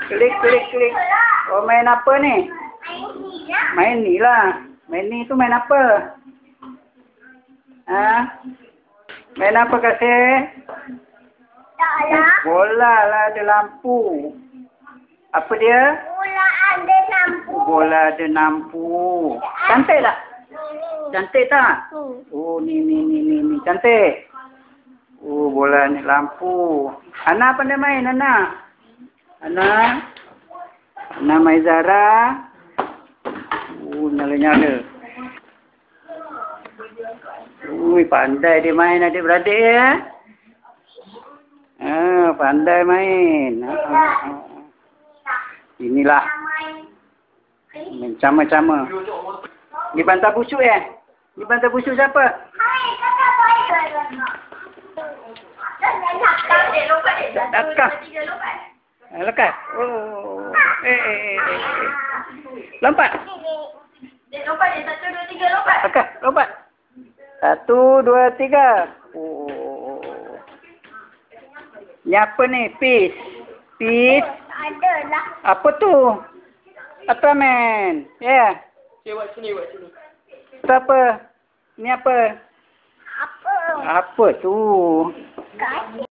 Klik, klik, klik. Oh, main apa ni? Main ni lah. Main ni tu main apa? Ha? Main apa kasih? Bola lah, ada lampu. Apa dia? Bola ada lampu. Bola ada lampu. Cantik tak? Cantik tak? Oh, ni. Cantik. Oh, bola ni lampu. Ana pandai main, Ana? Ana Maizara. Oh, nyala-nyala. Ui, pandai dia main adik-beradik ya. Pandai main. Inilah. Mencama-cama. Ni bantal busuk ya? Ni bantal busuk siapa? Dakar. Lekat. Oh. Lompat. Lompat je. 1, 2, 3 lompat. Okey, lompat. 1, 2, 3. Oh. Ni apa ni? Fish. Ada lah. Apa tu? Ultraman. Ya. Yeah. Buat sini. Itu apa? Ni apa? Apa? Apa tu? Kasih.